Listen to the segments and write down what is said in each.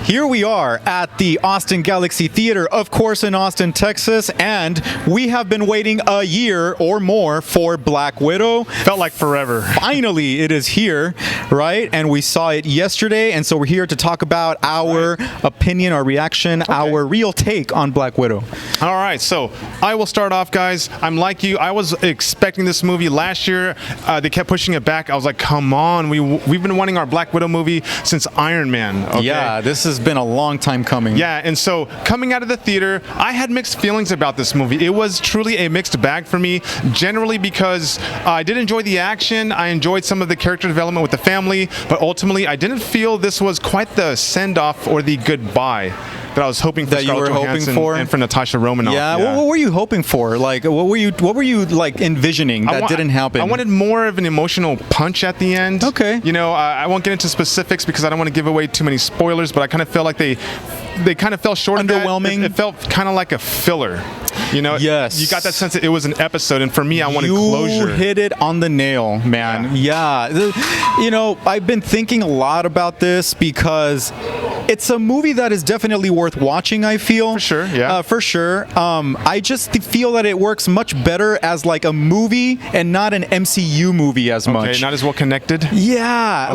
Here we are at the Austin Galaxy Theater, of course, in Austin, Texas, and we have been waiting a year or more for Black Widow. Felt like forever. Finally, it is here, right? And we saw it yesterday, and so we're here to talk about our opinion, our reaction, our real take on Black Widow. All right, so I will start off, guys. I'm like you. I was expecting this movie last year. They kept pushing it back. I was like, come on. We've been wanting our Black Widow movie since Iron Man. Okay? Yeah, this has been a long time coming. Yeah, and so coming out of the theater, I had mixed feelings about this movie. It was truly a mixed bag for me, generally because I did enjoy the action. I enjoyed some of the character development with the family, but ultimately I didn't feel this was quite the send-off or the goodbye that I was hoping for. That you were hoping for, and for Natasha Romanoff. Yeah. What were you hoping for? Like, what were you like envisioning that didn't happen? I wanted more of an emotional punch at the end. Okay. You know, I won't get into specifics because I don't want to give away too many spoilers, but I kind of felt like they kind of fell short of that. Underwhelming. It felt kind of like a filler. You know, yes. You got that sense that it was an episode, and for me, I wanted closure. You hit it on the nail, man. Yeah. You know, I've been thinking a lot about this because it's a movie that is definitely worth watching, I feel. For sure, yeah. For sure. I just feel that it works much better as like a movie and not an MCU movie as much. Okay, not as well connected? Yeah.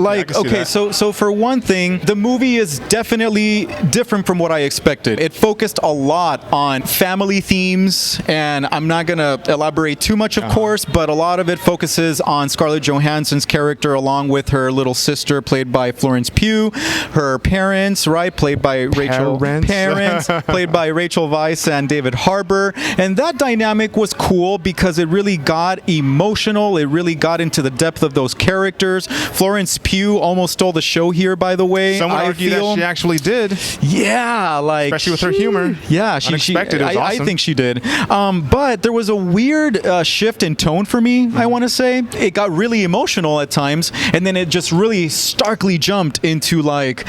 So for one thing, the movie is definitely different from what I expected. It focused a lot on family themes, and I'm not going to elaborate too much, of course, but a lot of it focuses on Scarlett Johansson's character along with her little sister, played by Florence Pugh, her parents, right, played by Rachel played by Rachel Weisz and David Harbour, and that dynamic was cool because it really got emotional. It really got into the depth of those characters. Florence Pugh almost stole the show here, by the way. Some would argue that she actually did. Yeah, like especially with her humor. Yeah, unexpected. It was awesome. I think she did. But there was a weird shift in tone for me. I want to say it got really emotional at times, and then it just really starkly jumped into like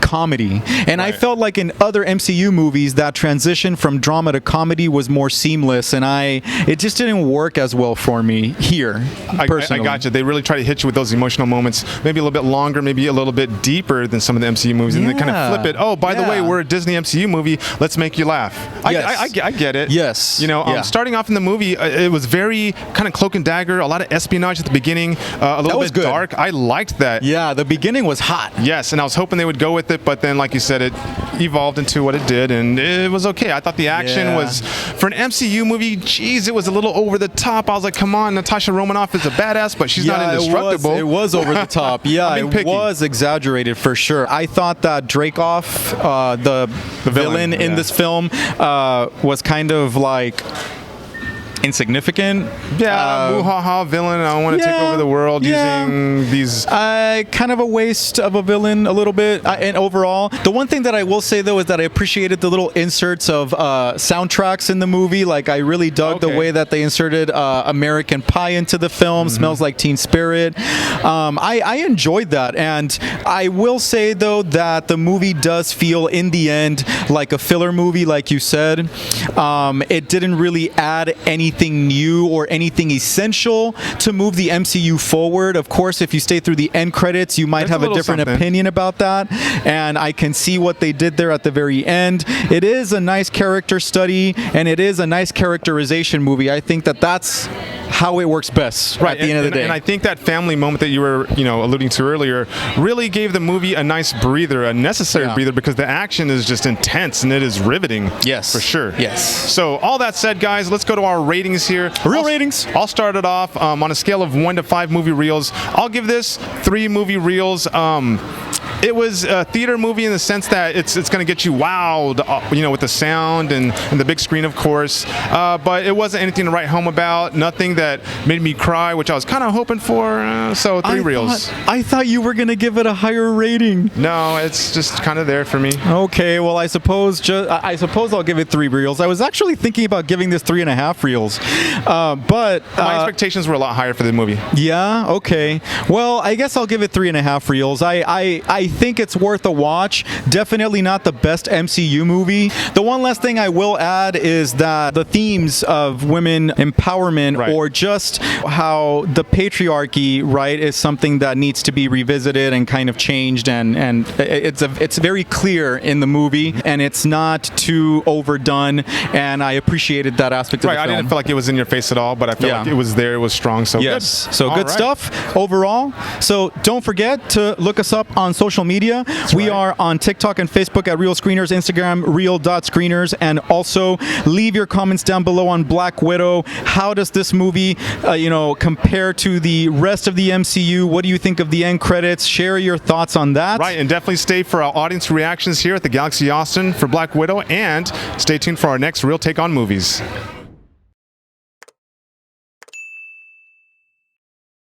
comedy, and I felt like in other MCU movies that transition from drama to comedy was more seamless, and it just didn't work as well for me here. Personally, I got you. They really try to hit you with those emotional moments, maybe a little bit longer, maybe a little bit deeper than some of the MCU movies, and they kind of flip it. Oh, by the way, we're a Disney MCU movie. Let's make you laugh. Yes. I get it. Yes. You know, starting off in the movie, it was very kind of cloak and dagger, a lot of espionage at the beginning, a little bit dark. I liked that. Yeah, the beginning was hot. Yes, and I was hoping they would go with it, but then, like you said, it evolved into what it did, and it was okay. I thought the action was, for an MCU movie, geez, it was a little over the top. I was like, come on, Natasha Romanoff is a badass, but she's not indestructible. It was over the top. Yeah, it was exaggerated for sure. I thought that Dreykov, the villain in this film, was kind of like insignificant. Muhaha villain. I want to take over the world using these. Kind of a waste of a villain a little bit. And overall, the one thing that I will say though is that I appreciated the little inserts of soundtracks in the movie. Like I really dug the way that they inserted American Pie into the film. Smells Like Teen Spirit. I enjoyed that, and I will say though that the movie does feel in the end like a filler movie, like you said. It didn't really add anything new or anything essential to move the MCU forward. Of course, if you stay through the end credits, you might have a different opinion about that, and I can see what they did there at the very end. It is a nice character study, and it is a nice characterization movie. I think that that's how it works best at the end of the day. And I think that family moment that you were, alluding to earlier really gave the movie a nice breather, a necessary breather, because the action is just intense and it is riveting. Yes. For sure. Yes. So all that said, guys, let's go to our ratings here. Ratings. I'll start it off on a scale of 1 to 5 movie reels. I'll give this 3 movie reels. It was a theater movie in the sense that it's going to get you wowed, with the sound and the big screen, of course. But it wasn't anything to write home about. Nothing that made me cry, which I was kind of hoping for. So 3 reels. I thought you were going to give it a higher rating. No, it's just kind of there for me. Okay, well, I suppose I'll give it 3 reels. I was actually thinking about giving this 3.5 reels, but my expectations were a lot higher for the movie. Yeah. Okay. Well, I guess I'll give it 3.5 reels. I think it's worth a watch. Definitely not the best MCU movie. The one last thing I will add is that the themes of women empowerment, Right. or just how the patriarchy, right, is something that needs to be revisited and kind of changed, and it's very clear in the movie, and it's not too overdone, and I appreciated that aspect of Right, the I film. didn't feel like it was in your face at all, but I feel Yeah. like it was there, it was strong, so Yes. good. So All good right. stuff overall. So don't forget to look us up on social media. We right. are on TikTok and Facebook at Real Screeners, Instagram real.screeners, and also leave your comments down below on Black Widow. How does this movie, compare to the rest of the MCU? What do you think of the end credits? Share your thoughts on that. Right, and definitely stay for our audience reactions here at the Galaxy Austin for Black Widow, and stay tuned for our next Real Take on Movies.